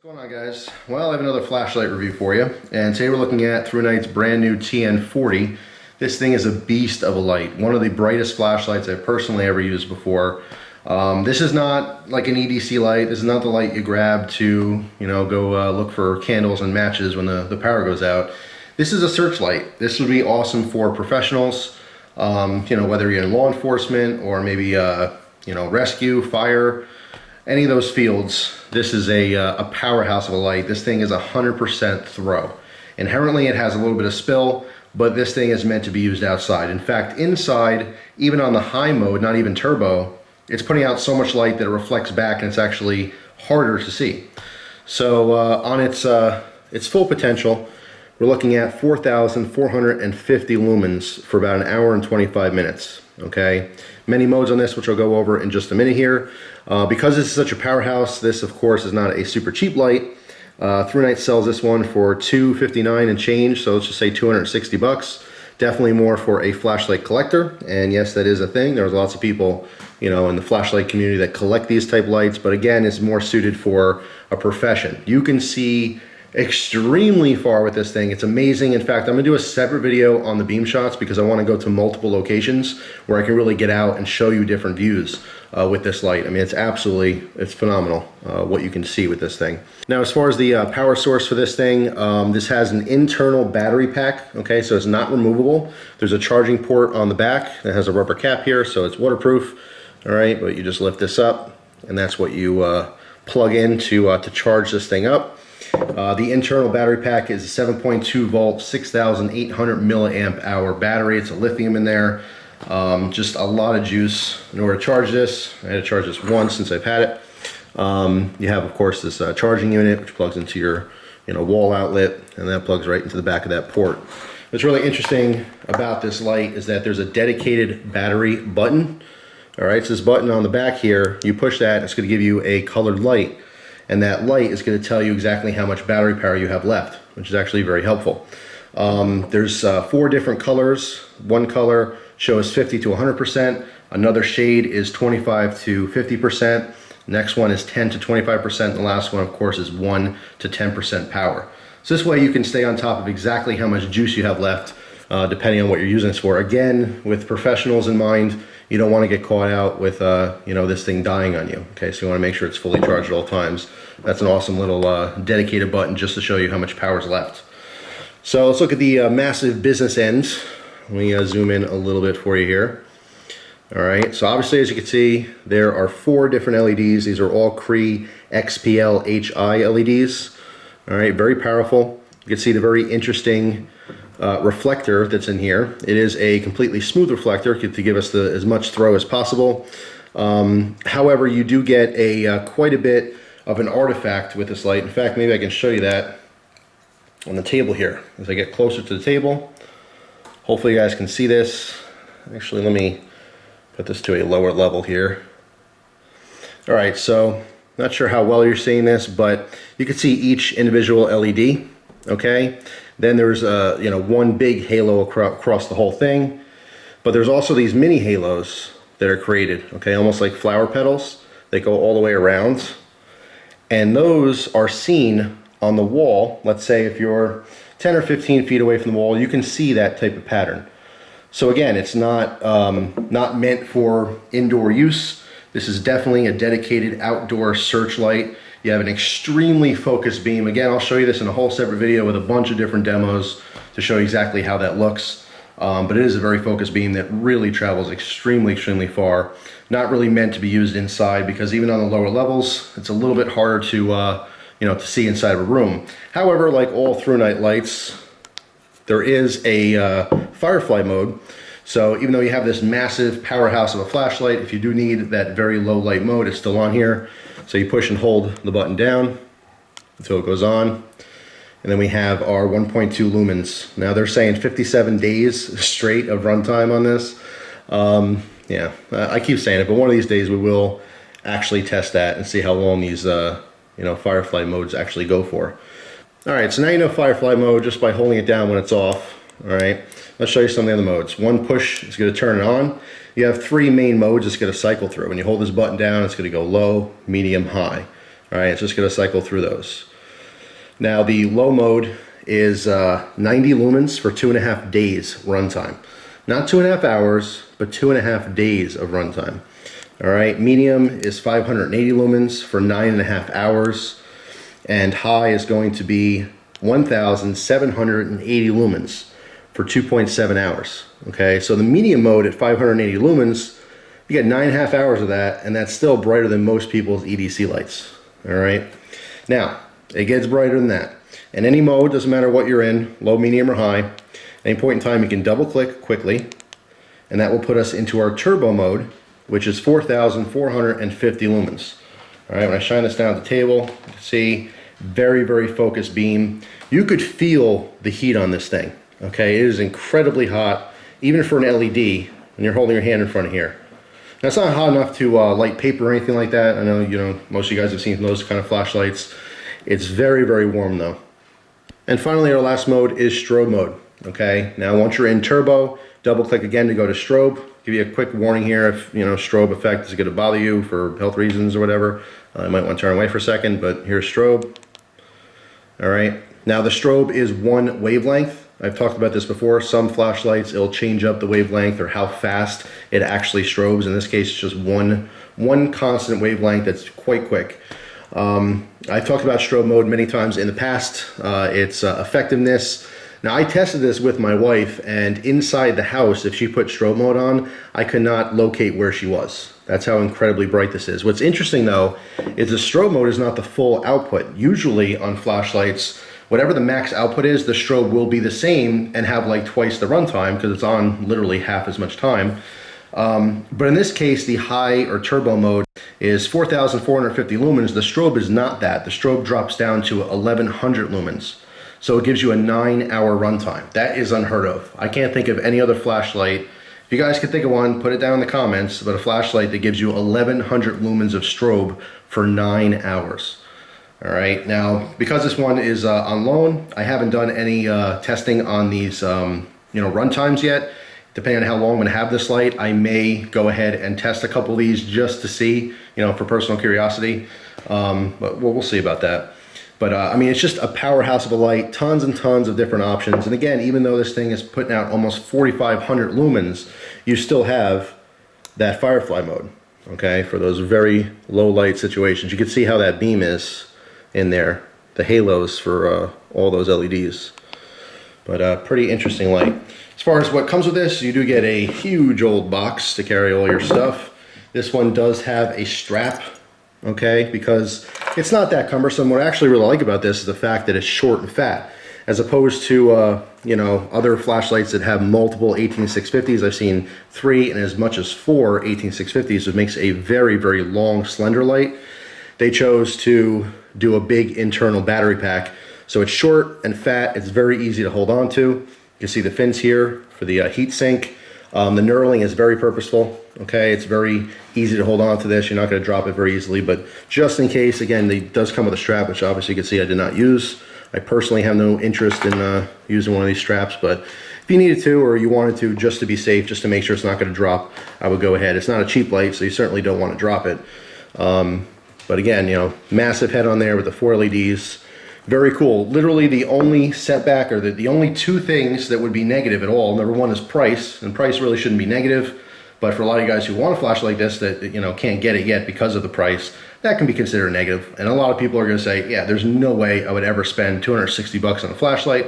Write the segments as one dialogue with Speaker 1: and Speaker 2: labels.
Speaker 1: What's going on, guys? Well, I have another flashlight review for you, and today we're looking at Thrunite's brand new TN40. This thing is a beast of a light, one of the brightest flashlights I've personally ever used before. This is not like an EDC light. This is not the light you grab to, go look for candles and matches when the power goes out. This is a searchlight. This would be awesome for professionals, whether you're in law enforcement or maybe, rescue, fire, any of those fields. This is a powerhouse of a light. This thing is 100% throw. Inherently, it has a little bit of spill, but this thing is meant to be used outside. In fact, inside, even on the high mode, not even turbo, it's putting out so much light that it reflects back and it's actually harder to see. So on its full potential, we're looking at 4,450 lumens for about an hour and 25 minutes, okay? Many modes on this, which I'll go over in just a minute here. Because this is such a powerhouse, this of course is not a super cheap light. Thrunite sells this one for $259 and change, so let's just say 260 bucks. Definitely more for a flashlight collector, and yes, that is a thing. There's lots of people, in the flashlight community that collect these type lights, but again, it's more suited for a profession. You can see extremely far with this thing. It's amazing. In fact, I'm gonna do a separate video on the beam shots because I want to go to multiple locations where I can really get out and show you different views with this light. I mean, it's phenomenal what you can see with this thing. Now, as far as the power source for this thing, this has an internal battery pack, okay, so it's not removable. There's a charging port on the back that has a rubber cap here, so it's waterproof, all right, but you just lift this up, and that's what you plug in to charge this thing up. The internal battery pack is a 7.2 volt, 6,800 milliamp hour battery. It's a lithium in there. Just a lot of juice in order to charge this. I had to charge this once since I've had it. You have, of course, this charging unit, which plugs into your wall outlet, and that plugs right into the back of that port. What's really interesting about this light is that there's a dedicated battery button. All right, so this button on the back here, you push that, it's going to give you a colored light. And that light is going to tell you exactly how much battery power you have left, which is actually very helpful. There's 4 different colors. One color shows 50 to 100%. Another shade is 25 to 50%. Next one is 10 to 25%. The last one, of course, is 1 to 10% power. So this way you can stay on top of exactly how much juice you have left, depending on what you're using this for. Again, with professionals in mind, you don't want to get caught out with this thing dying on you. Okay, so you want to make sure it's fully charged at all times. That's an awesome little dedicated button just to show you how much power is left. So let's look at the massive business end. Let me zoom in a little bit for you here. All right, so obviously, as you can see, there are 4 different LEDs. These are all Cree XPL HI LEDs. All right, very powerful. You can see the very interesting reflector that's in here. It is a completely smooth reflector to give us as much throw as possible. However, you do get quite a bit of an artifact with this light. In fact, maybe I can show you that on the table here. As I get closer to the table, hopefully you guys can see this. Actually, let me put this to a lower level here. All right, so not sure how well you're seeing this, but you can see each individual LED, okay? Then there's one big halo across the whole thing, but there's also these mini halos that are created, okay, almost like flower petals. They go all the way around, and those are seen on the wall. Let's say if you're 10 or 15 feet away from the wall, you can see that type of pattern. So again, it's not meant for indoor use. This is definitely a dedicated outdoor searchlight. You have an extremely focused beam. Again, I'll show you this in a whole separate video with a bunch of different demos to show you exactly how that looks. But it is a very focused beam that really travels extremely, extremely far. Not really meant to be used inside because even on the lower levels, it's a little bit harder to see inside of a room. However, like all Thrunite lights, there is a firefly mode. So even though you have this massive powerhouse of a flashlight, if you do need that very low light mode, it's still on here. So you push and hold the button down until it goes on. And then we have our 1.2 lumens. Now they're saying 57 days straight of runtime on this. Yeah, I keep saying it, but one of these days we will actually test that and see how long these firefly modes actually go for. All right, so now you know firefly mode just by holding it down when it's off. All right, let's show you some of the other modes. One push is going to turn it on. You have 3 main modes it's going to cycle through. When you hold this button down, it's going to go low, medium, high. All right, it's just going to cycle through those. Now the low mode is 90 lumens for 2.5 days runtime. Not 2.5 hours, but 2.5 days of runtime. All right, medium is 580 lumens for 9.5 hours, and high is going to be 1,780 lumens for 2.7 hours. Okay, so the medium mode at 580 lumens, you get 9.5 hours of that, and that's still brighter than most people's EDC lights. All right, now it gets brighter than that. In any mode, doesn't matter what you're in, low, medium, or high, at any point in time you can double click quickly, and that will put us into our turbo mode, which is 4,450 lumens. All right, when I shine this down at the table, you can see very, very focused beam. You could feel the heat on this thing. Okay, it is incredibly hot, even for an LED, when you're holding your hand in front of here. Now, it's not hot enough to light paper or anything like that. I know, most of you guys have seen those kind of flashlights. It's very, very warm though. And finally, our last mode is strobe mode. Okay, now once you're in turbo, double click again to go to strobe. Give you a quick warning here if strobe effect is going to bother you for health reasons or whatever. You might want to turn away for a second, but here's strobe. All right, now the strobe is one wavelength. I've talked about this before. Some flashlights, it'll change up the wavelength or how fast it actually strobes. In this case, it's just one constant wavelength that's quite quick. I've talked about strobe mode many times in the past. Its effectiveness. Now, I tested this with my wife, and inside the house, if she put strobe mode on, I could not locate where she was. That's how incredibly bright this is. What's interesting though, is the strobe mode is not the full output. Usually on flashlights, whatever the max output is, the strobe will be the same and have like twice the runtime because it's on literally half as much time. But in this case, the high or turbo mode is 4,450 lumens. The strobe is not that. The strobe drops down to 1,100 lumens. So it gives you a 9-hour runtime. That is unheard of. I can't think of any other flashlight. If you guys can think of one, put it down in the comments, but a flashlight that gives you 1,100 lumens of strobe for 9 hours. All right, now, because this one is on loan, I haven't done any testing on these run times yet. Depending on how long I'm gonna have this light, I may go ahead and test a couple of these just to see, for personal curiosity. But we'll see about that. But I mean, it's just a powerhouse of a light, tons and tons of different options. And again, even though this thing is putting out almost 4,500 lumens, you still have that firefly mode, okay, for those very low light situations. You can see how that beam is in there, the halos for all those LEDs. But pretty interesting light. As far as what comes with this, you do get a huge old box to carry all your stuff. This one does have a strap, okay, because it's not that cumbersome. What I actually really like about this is the fact that it's short and fat, as opposed to other flashlights that have multiple 18650s. I've seen 3 and as much as 4 18650s, which makes a very, very long, slender light. They chose to do a big internal battery pack, so it's short and fat. It's very easy to hold on to. You can see the fins here for the heat sink. The knurling is very purposeful. Okay, it's very easy to hold on to this. You're not going to drop it very easily, but just in case, again, it does come with a strap, which obviously you can see I did not use. I personally have no interest in using one of these straps, but if you needed to or you wanted to, just to be safe, just to make sure it's not going to drop, I would go ahead. It's not a cheap light, so you certainly don't want to drop it. But again, massive head on there with the 4 LEDs. Very cool. Literally the only setback, or the only 2 things that would be negative at all. Number 1 is price, and price really shouldn't be negative. But for a lot of you guys who want a flashlight like this that can't get it yet because of the price, that can be considered negative. And a lot of people are going to say, yeah, there's no way I would ever spend 260 bucks on a flashlight.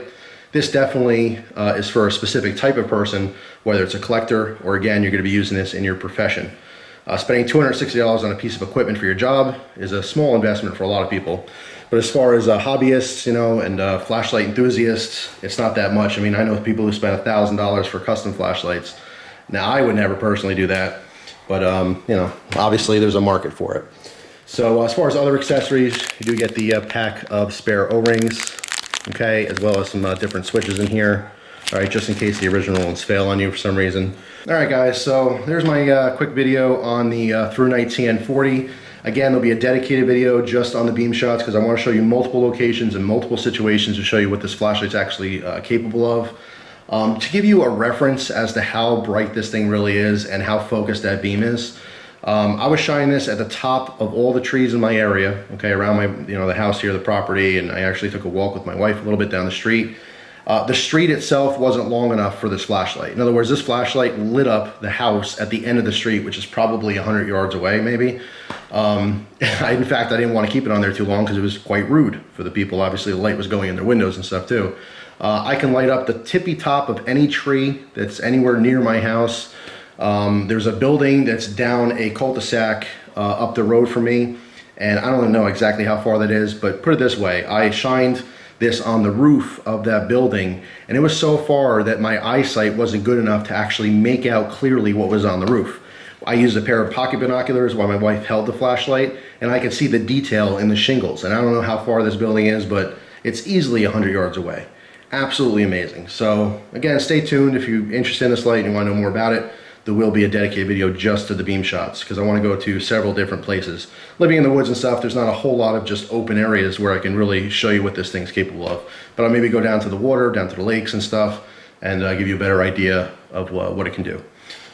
Speaker 1: This definitely is for a specific type of person, whether it's a collector or, again, you're going to be using this in your profession. Spending $260 on a piece of equipment for your job is a small investment for a lot of people. But as far as hobbyists, and flashlight enthusiasts, it's not that much. I mean, I know people who spend $1,000 for custom flashlights. Now, I would never personally do that, but obviously there's a market for it. So as far as other accessories, you do get the pack of spare O-rings, okay, as well as some different switches in here. All right, just in case the original ones fail on you for some reason. All right, guys, so there's my quick video on the Thrunite TN40. Again, there'll be a dedicated video just on the beam shots because I want to show you multiple locations and multiple situations to show you what this flashlight's actually capable of. To give you a reference as to how bright this thing really is and how focused that beam is, I was shining this at the top of all the trees in my area, okay, around my, the house here, the property, and I actually took a walk with my wife a little bit down the street. The street itself wasn't long enough for this flashlight. In other words, this flashlight lit up the house at the end of the street, which is probably 100 yards away, maybe. In fact, I didn't want to keep it on there too long because it was quite rude for the people. Obviously, the light was going in their windows and stuff too. I can light up the tippy top of any tree that's anywhere near my house. There's a building that's down a cul-de-sac up the road from me, and I don't know exactly how far that is, but put it this way, I shined this on the roof of that building, and it was so far that my eyesight wasn't good enough to actually make out clearly what was on the roof. I used a pair of pocket binoculars while my wife held the flashlight, and I could see the detail in the shingles. And I don't know how far this building is, but it's easily 100 yards away. Absolutely amazing. So again, stay tuned if you're interested in this light and you want to know more about it. There will be a dedicated video just to the beam shots because I want to go to several different places. Living in the woods and stuff, there's not a whole lot of just open areas where I can really show you what this thing's capable of. But I'll maybe go down to the water, down to the lakes and stuff, and give you a better idea of what it can do.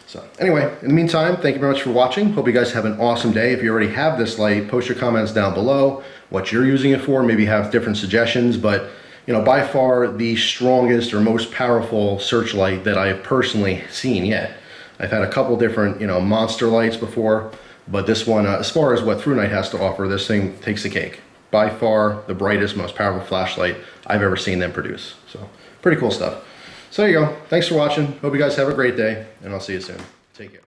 Speaker 1: So anyway, in the meantime, thank you very much for watching. Hope you guys have an awesome day. If you already have this light, post your comments down below, what you're using it for, maybe have different suggestions, but by far the strongest or most powerful searchlight that I've personally seen yet. I've had a couple different, monster lights before, but this one, as far as what Thrunite has to offer, this thing takes the cake. By far the brightest, most powerful flashlight I've ever seen them produce. So pretty cool stuff. So there you go. Thanks for watching. Hope you guys have a great day, and I'll see you soon. Take care.